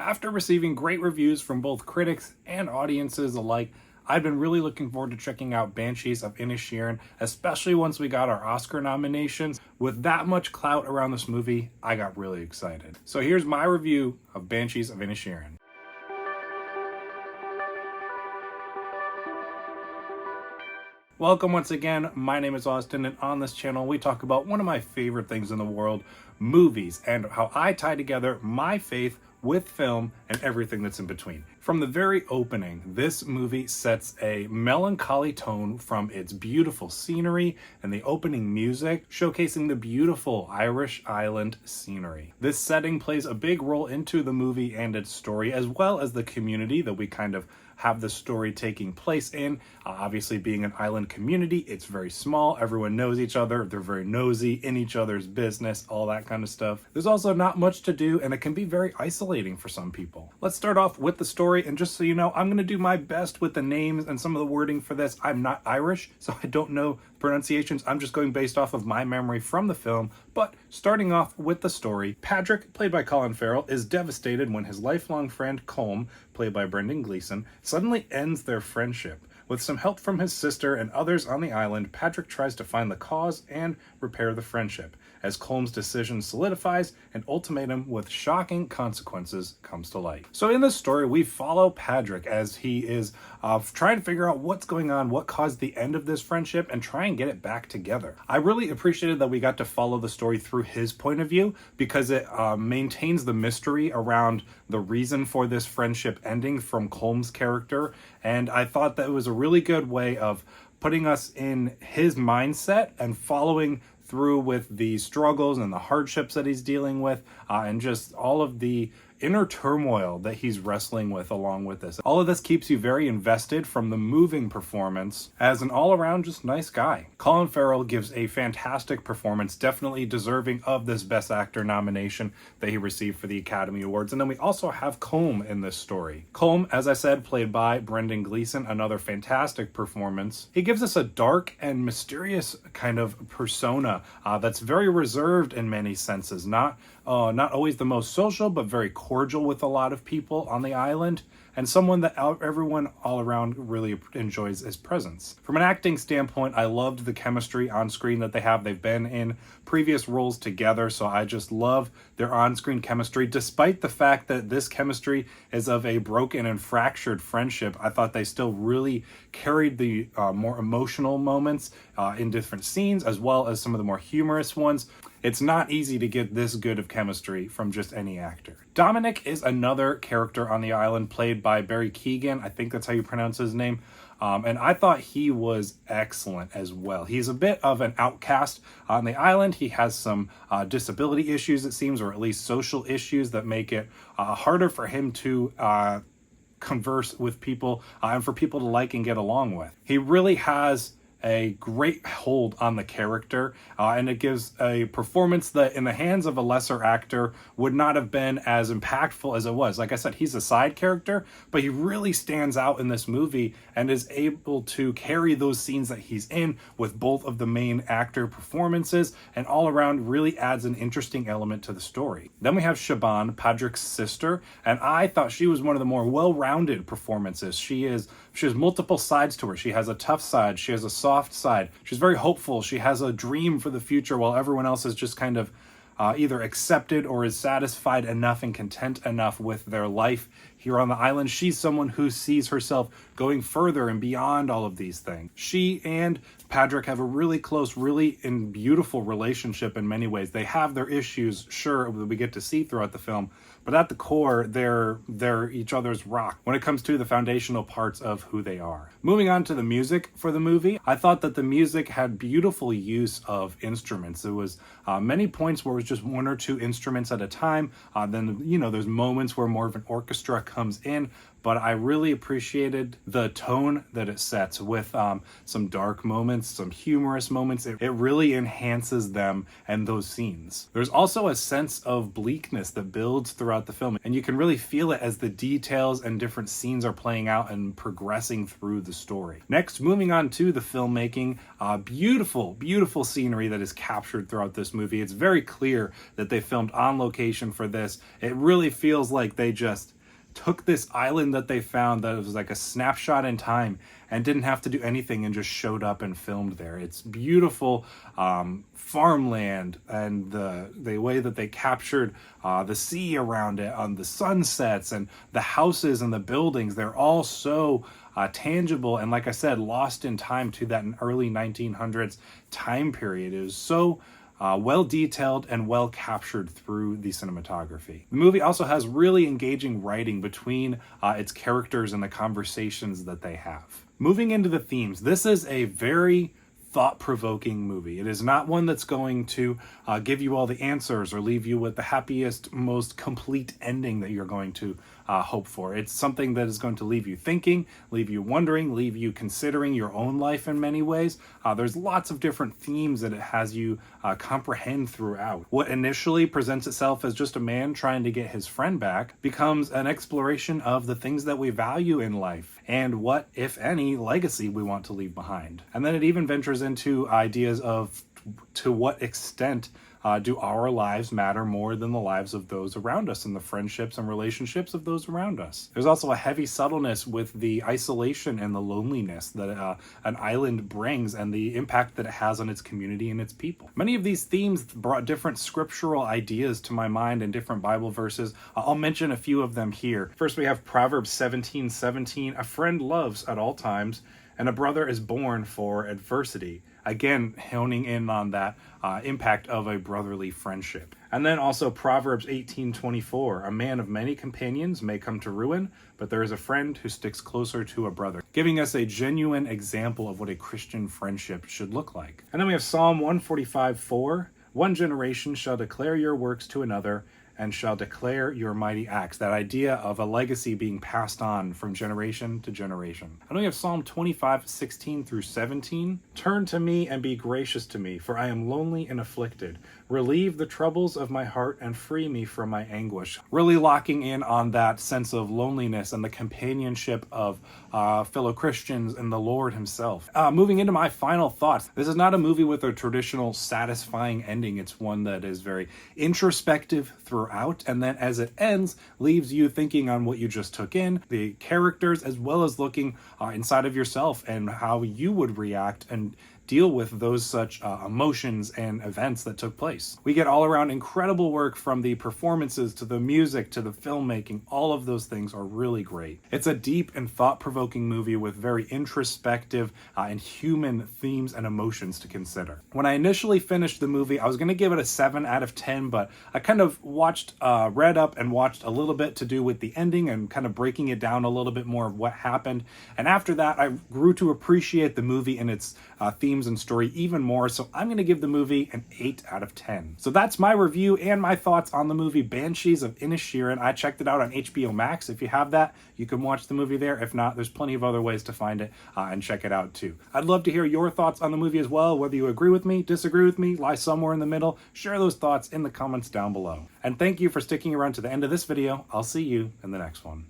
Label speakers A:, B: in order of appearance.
A: After receiving great reviews from both critics and audiences alike, I've been really looking forward to checking out Banshees of Inisherin, especially once we got our Oscar nominations. With that much clout around this movie, I got really excited. So here's my review of Banshees of Inisherin. Welcome once again, my name is Austin, and on this channel we talk about one of my favorite things in the world, movies, and how I tie together my faith with film and everything that's in between. From the very opening, this movie sets a melancholy tone from its beautiful scenery and the opening music, showcasing the beautiful Irish island scenery. This setting plays a big role into the movie and its story, as well as the community that we kind of have the story taking place in. Obviously, being an island community, it's very small. Everyone knows each other. They're very nosy in each other's business, all that kind of stuff. There's also not much to do, and it can be very isolating for some people. Let's start off with the story, and just so you know, I'm going to do my best with the names and some of the wording for this. I'm not Irish, so I don't know pronunciations. I'm just going based off of my memory from the film. But starting off with the story, Patrick, played by Colin Farrell, is devastated when his lifelong friend Colm, played by Brendan Gleeson, suddenly ends their friendship. With some help from his sister and others on the island, Patrick tries to find the cause and repair the friendship, as Colm's decision solidifies, an ultimatum with shocking consequences comes to light. So in this story, we follow Patrick as he is trying to figure out what's going on, what caused the end of this friendship, and try and get it back together. I really appreciated that we got to follow the story through his point of view, because it maintains the mystery around the reason for this friendship ending from Colm's character, and I thought that it was a really good way of putting us in his mindset and following through with the struggles and the hardships that he's dealing with, and just all of the inner turmoil that he's wrestling with along with this. All of this keeps you very invested from the moving performance as an all-around just nice guy. Colin Farrell gives a fantastic performance, definitely deserving of this Best Actor nomination that he received for the Academy Awards. And then we also have Colm in this story. Colm, as I said, played by Brendan Gleeson, another fantastic performance. He gives us a dark and mysterious kind of persona that's very reserved in many senses, not always the most social, but very cordial with a lot of people on the island, and someone that everyone all around really enjoys his presence. From an acting standpoint, I loved the chemistry on screen that they have. They've been in previous roles together, so I just love their on-screen chemistry. Despite the fact that this chemistry is of a broken and fractured friendship, I thought they still really carried the more emotional moments in different scenes, as well as some of the more humorous ones. It's not easy to get this good of chemistry from just any actor. Dominic is another character on the island, played by Barry Keoghan. I think that's how you pronounce his name. And I thought he was excellent as well. He's a bit of an outcast on the island. He has some disability issues, it seems, or at least social issues that make it harder for him to converse with people and for people to like and get along with. He really has a great hold on the character, and it gives a performance that in the hands of a lesser actor would not have been as impactful as it was. Like I said, he's a side character, but he really stands out in this movie and is able to carry those scenes that he's in with both of the main actor performances, and all around really adds an interesting element to the story. Then we have Siobhan, Patrick's sister, and I thought she was one of the more well-rounded performances. She has multiple sides to her. She has a tough side, she has a soft side. She's very hopeful. She has a dream for the future, while everyone else is just kind of either accepted or is satisfied enough and content enough with their life here on the island. She's someone who sees herself going further and beyond all of these things. She and Patrick have a really close, really and beautiful relationship in many ways. They have their issues, sure, that we get to see throughout the film, but at the core, they're each other's rock when it comes to the foundational parts of who they are. Moving on to the music for the movie, I thought that the music had beautiful use of instruments. There was many points where it was just one or two instruments at a time. Then, there's moments where more of an orchestra comes in, but I really appreciated the tone that it sets with some dark moments, some humorous moments. It really enhances them and those scenes. There's also a sense of bleakness that builds throughout throughout the film, and you can really feel it as the details and different scenes are playing out and progressing through the story. Next, moving on to the filmmaking, beautiful scenery that is captured throughout this movie. It's very clear that they filmed on location for this. It really feels like they just took this island that they found that was like a snapshot in time and didn't have to do anything and just showed up and filmed there. It's beautiful farmland, and the way that they captured the sea around it on the sunsets, and the houses and the buildings, they're all so tangible and, like I said, lost in time to that early 1900s time period. It was so well detailed and well captured through the cinematography. The movie also has really engaging writing between its characters and the conversations that they have. Moving into the themes, this is a very thought-provoking movie. It is not one that's going to give you all the answers or leave you with the happiest, most complete ending that you're going to hope for. It's something that is going to leave you thinking, leave you wondering, leave you considering your own life in many ways. There's lots of different themes that it has you comprehend throughout. What initially presents itself as just a man trying to get his friend back becomes an exploration of the things that we value in life and what, if any, legacy we want to leave behind. And then it even ventures into ideas of to what extent do our lives matter more than the lives of those around us and the friendships and relationships of those around us. There's also a heavy subtleness with the isolation and the loneliness that an island brings and the impact that it has on its community and its people. Many of these themes brought different scriptural ideas to my mind and different Bible verses. I'll mention a few of them here. First, we have Proverbs 17:17. A friend loves at all times, and a brother is born for adversity. Again, honing in on that impact of a brotherly friendship. And then also Proverbs 18:24. A man of many companions may come to ruin, but there is a friend who sticks closer to a brother, giving us a genuine example of what a Christian friendship should look like. And then we have Psalm 145:4. One generation shall declare your works to another, and shall declare your mighty acts. That idea of a legacy being passed on from generation to generation. And we have Psalm 25:16 through 17. Turn to me and be gracious to me, for I am lonely and afflicted. Relieve the troubles of my heart and free me from my anguish. Really locking in on that sense of loneliness and the companionship of fellow Christians and the Lord himself. Moving into my final thoughts, this is not a movie with a traditional satisfying ending. It's one that is very introspective throughout, and then as it ends, leaves you thinking on what you just took in, the characters, as well as looking inside of yourself and how you would react and deal with those such emotions and events that took place. We get all around incredible work, from the performances to the music to the filmmaking. All of those things are really great. It's a deep and thought-provoking movie with very introspective and human themes and emotions to consider. When I initially finished the movie, I was going to give it a 7 out of 10, but I kind of read up and watched a little bit to do with the ending and kind of breaking it down a little bit more of what happened. And after that, I grew to appreciate the movie and its themes and story even more, so I'm going to give the movie an 8 out of 10. So that's my review and my thoughts on the movie Banshees of Inisherin. I checked it out on HBO Max. If you have that, you can watch the movie there. If not, there's plenty of other ways to find it and check it out too. I'd love to hear your thoughts on the movie as well, whether you agree with me, disagree with me, lie somewhere in the middle. Share those thoughts in the comments down below. And thank you for sticking around to the end of this video. I'll see you in the next one.